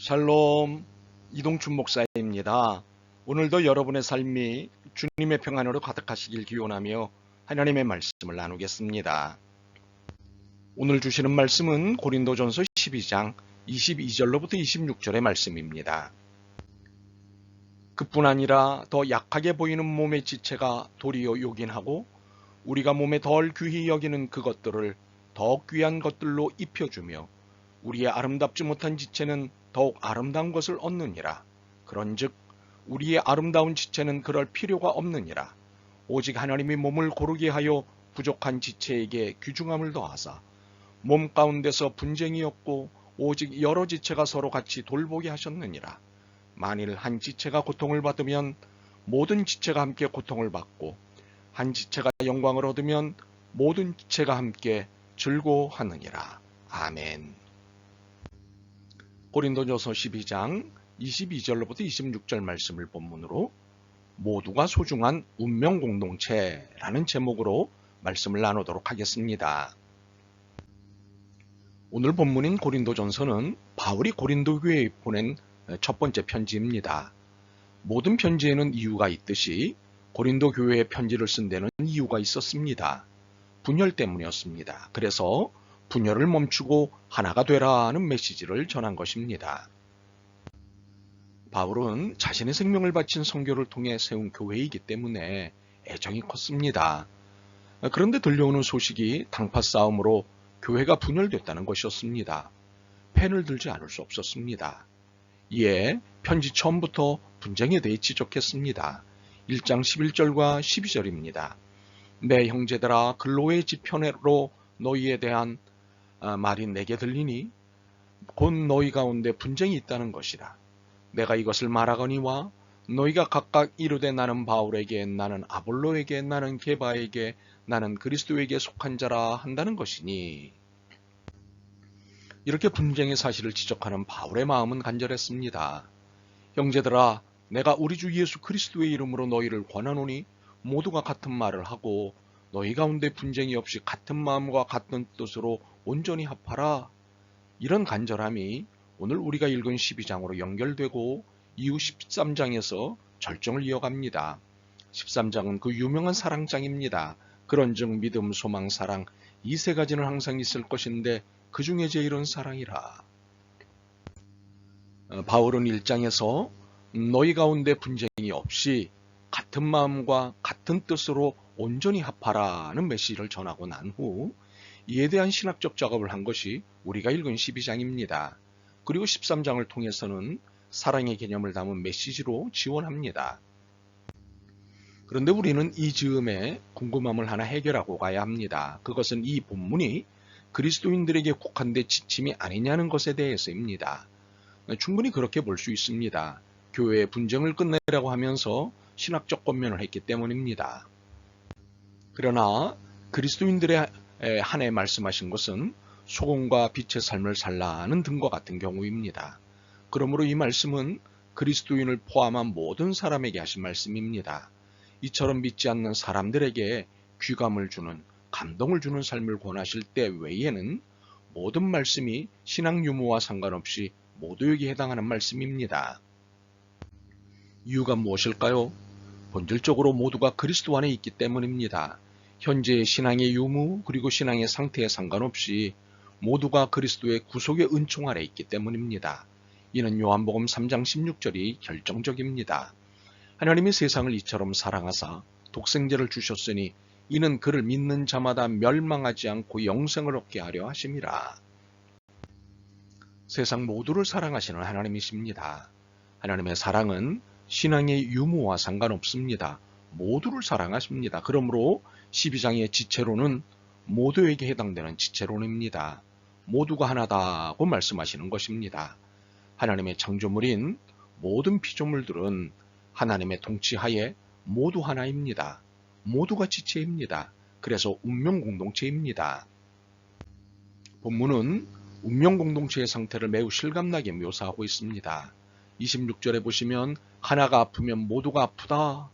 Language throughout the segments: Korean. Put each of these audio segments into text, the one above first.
샬롬, 이동춘 목사입니다. 오늘도 여러분의 삶이 주님의 평안으로 가득하시길 기원하며 하나님의 말씀을 나누겠습니다. 오늘 주시는 말씀은 고린도전서 12장 22절로부터 26절의 말씀입니다. 그뿐 아니라 더 약하게 보이는 몸의 지체가 도리어 요긴하고 우리가 몸에 덜 귀히 여기는 그것들을 더욱 귀한 것들로 입혀주며 우리의 아름답지 못한 지체는 더욱 아름다운 것을 얻느니라. 그런즉 우리의 아름다운 지체는 그럴 필요가 없느니라. 오직 하나님이 몸을 고르게 하여 부족한 지체에게 귀중함을 더하사 몸 가운데서 분쟁이 없고 오직 여러 지체가 서로 같이 돌보게 하셨느니라. 만일 한 지체가 고통을 받으면 모든 지체가 함께 고통을 받고 한 지체가 영광을 얻으면 모든 지체가 함께 즐거워하느니라. 아멘. 고린도전서 12장 22절로부터 26절 말씀을 본문으로 모두가 소중한 운명 공동체라는 제목으로 말씀을 나누도록 하겠습니다. 오늘 본문인 고린도전서는 바울이 고린도 교회에 보낸 첫 번째 편지입니다. 모든 편지에는 이유가 있듯이 고린도 교회에 편지를 쓴 데는 이유가 있었습니다. 분열 때문이었습니다. 그래서 분열을 멈추고 하나가 되라는 메시지를 전한 것입니다. 바울은 자신의 생명을 바친 선교를 통해 세운 교회이기 때문에 애정이 컸습니다. 그런데 들려오는 소식이 당파 싸움으로 교회가 분열됐다는 것이었습니다. 펜을 들지 않을 수 없었습니다. 이에 편지 처음부터 분쟁에 대해 지적했습니다. 1장 11절과 12절입니다. 내 형제들아 글로의 지편으로 너희에 대한 말이 내게 들리니 곧 너희 가운데 분쟁이 있다는 것이라. 내가 이것을 말하거니와 너희가 각각 이르되 나는 바울에게 나는 아볼로에게 나는 게바에게 나는 그리스도에게 속한 자라 한다는 것이니. 이렇게 분쟁의 사실을 지적하는 바울의 마음은 간절했습니다. 형제들아 내가 우리 주 예수 그리스도의 이름으로 너희를 권하노니 모두가 같은 말을 하고 너희 가운데 분쟁이 없이 같은 마음과 같은 뜻으로 온전히 합하라. 이런 간절함이 오늘 우리가 읽은 12장으로 연결되고 이후 13장에서 절정을 이어갑니다. 13장은 그 유명한 사랑장입니다. 그런즉 믿음, 소망, 사랑 이 세 가지는 항상 있을 것인데 그 중에 제일은 사랑이라. 바울은 1장에서 너희 가운데 분쟁이 없이 같은 마음과 같은 뜻으로 온전히 합하라는 메시지를 전하고 난 후 이에 대한 신학적 작업을 한 것이 우리가 읽은 12장입니다. 그리고 13장을 통해서는 사랑의 개념을 담은 메시지로 지원합니다. 그런데 우리는 이 즈음에 궁금함을 하나 해결하고 가야 합니다. 그것은 이 본문이 그리스도인들에게 국한된 지침이 아니냐는 것에 대해서입니다. 충분히 그렇게 볼 수 있습니다. 교회의 분쟁을 끝내라고 하면서 신학적 권면을 했기 때문입니다. 그러나 그리스도인들의 한해 말씀하신 것은 소금과 빛의 삶을 살라는 등과 같은 경우입니다. 그러므로 이 말씀은 그리스도인을 포함한 모든 사람에게 하신 말씀입니다. 이처럼 믿지 않는 사람들에게 귀감을 주는, 감동을 주는 삶을 권하실 때 외에는 모든 말씀이 신앙 유무와 상관없이 모두에게 해당하는 말씀입니다. 이유가 무엇일까요? 본질적으로 모두가 그리스도 안에 있기 때문입니다. 현재의 신앙의 유무 그리고 신앙의 상태에 상관없이 모두가 그리스도의 구속의 은총 아래 있기 때문입니다. 이는 요한복음 3장 16절이 결정적입니다. 하나님이 세상을 이처럼 사랑하사 독생자를 주셨으니 이는 그를 믿는 자마다 멸망하지 않고 영생을 얻게 하려 하심이라. 세상 모두를 사랑하시는 하나님이십니다. 하나님의 사랑은 신앙의 유무와 상관없습니다. 모두를 사랑하십니다. 그러므로 12장의 지체론은 모두에게 해당되는 지체론입니다. 모두가 하나다고 말씀하시는 것입니다. 하나님의 창조물인 모든 피조물들은 하나님의 통치하에 모두 하나입니다. 모두가 지체입니다. 그래서 운명 공동체입니다. 본문은 운명 공동체의 상태를 매우 실감나게 묘사하고 있습니다. 26절에 보시면 하나가 아프면 모두가 아프다.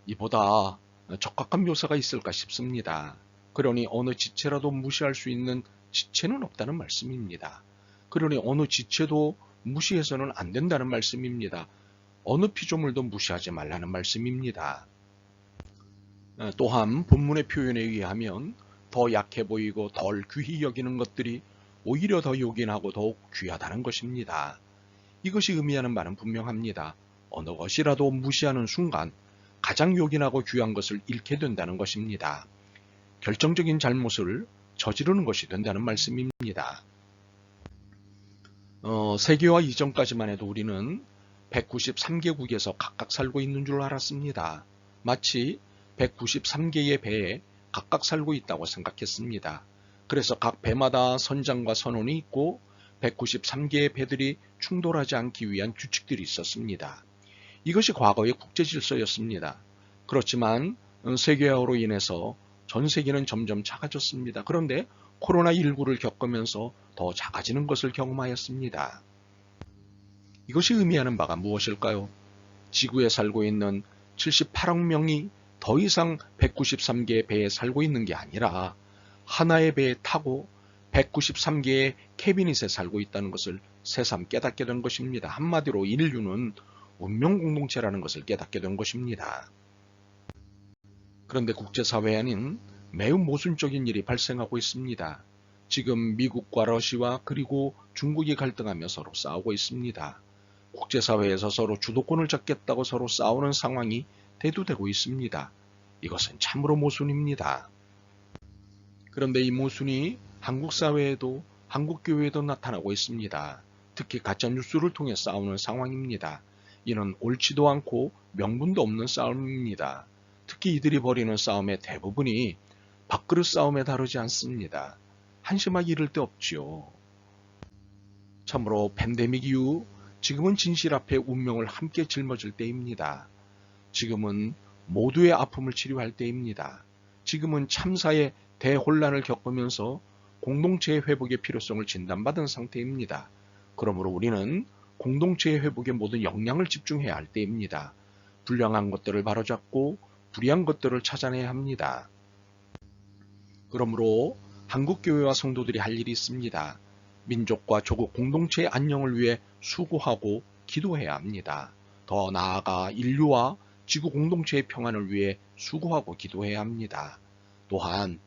이보다 적합한 묘사가 있을까 싶습니다. 그러니 어느 지체라도 무시할 수 있는 지체는 없다는 말씀입니다. 그러니 어느 지체도 무시해서는 안 된다는 말씀입니다. 어느 피조물도 무시하지 말라는 말씀입니다. 또한 본문의 표현에 의하면 더 약해 보이고 덜 귀히 여기는 것들이 오히려 더 요긴하고 더욱 귀하다는 것입니다. 이것이 의미하는 바는 분명합니다. 어느 것이라도 무시하는 순간 가장 요긴하고 귀한 것을 잃게 된다는 것입니다. 결정적인 잘못을 저지르는 것이 된다는 말씀입니다. 세계화 이전까지만 해도 우리는 193개국에서 각각 살고 있는 줄 알았습니다. 마치 193개의 배에 각각 살고 있다고 생각했습니다. 그래서 각 배마다 선장과 선원이 있고 193개의 배들이 충돌하지 않기 위한 규칙들이 있었습니다. 이것이 과거의 국제 질서였습니다. 그렇지만 세계화로 인해서 전 세계는 점점 작아졌습니다. 그런데 코로나19를 겪으면서 더 작아지는 것을 경험하였습니다. 이것이 의미하는 바가 무엇일까요? 지구에 살고 있는 78억 명이 더 이상 193개의 배에 살고 있는 게 아니라 하나의 배에 타고 193개의 캐비닛에 살고 있다는 것을 새삼 깨닫게 된 것입니다. 한마디로 인류는 운명 공동체라는 것을 깨닫게 된 것입니다. 그런데 국제사회에는 매우 모순적인 일이 발생하고 있습니다. 지금 미국과 러시아 그리고 중국이 갈등하며 서로 싸우고 있습니다. 국제사회에서 서로 주도권을 잡겠다고 서로 싸우는 상황이 대두되고 있습니다. 이것은 참으로 모순입니다. 그런데 이 모순이 한국 사회에도 한국 교회에도 나타나고 있습니다. 특히 가짜뉴스를 통해 싸우는 상황입니다. 이는 옳지도 않고 명분도 없는 싸움입니다. 특히 이들이 벌이는 싸움의 대부분이 밥그릇 싸움에 다르지 않습니다. 한심하기 이를 데 없지요. 참으로 팬데믹 이후 지금은 진실 앞에 운명을 함께 짊어질 때입니다. 지금은 모두의 아픔을 치료할 때입니다. 지금은 참사의 대혼란을 겪으면서 공동체의 회복의 필요성을 진단받은 상태입니다. 그러므로 우리는 공동체의 회복에 모든 역량을 집중해야 할 때입니다. 불량한 것들을 바로잡고 불의한 것들을 찾아내야 합니다. 그러므로 한국교회와 성도들이 할 일이 있습니다. 민족과 조국 공동체의 안녕을 위해 수고하고 기도해야 합니다. 더 나아가 인류와 지구 공동체의 평안을 위해 수고하고 기도해야 합니다. 또한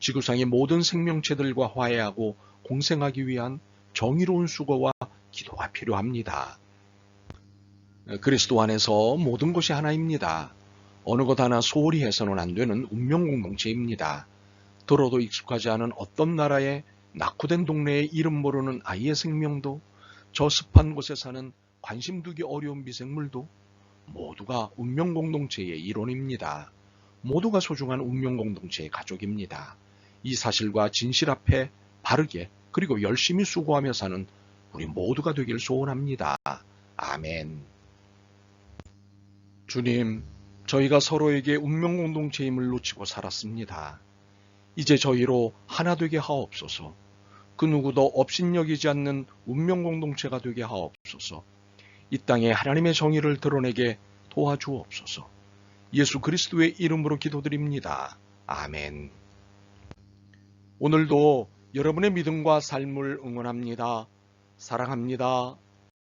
지구상의 모든 생명체들과 화해하고 공생하기 위한 정의로운 수고와 기도가 필요합니다. 그리스도 안에서 모든 것이 하나입니다. 어느 것 하나 소홀히 해서는 안 되는 운명 공동체입니다. 들어도 익숙하지 않은 어떤 나라의 낙후된 동네의 이름 모르는 아이의 생명도 저 습한 곳에 사는 관심 두기 어려운 미생물도 모두가 운명 공동체의 일원입니다. 모두가 소중한 운명 공동체의 가족입니다. 이 사실과 진실 앞에 바르게 그리고 열심히 수고하며 사는 우리 모두가 되길 소원합니다. 아멘. 주님, 저희가 서로에게 운명 공동체임을 놓치고 살았습니다. 이제 저희로 하나 되게 하옵소서. 그 누구도 업신여기지 않는 운명 공동체가 되게 하옵소서. 이 땅에 하나님의 정의를 드러내게 도와주옵소서. 예수 그리스도의 이름으로 기도드립니다. 아멘. 오늘도 여러분의 믿음과 삶을 응원합니다. 사랑합니다.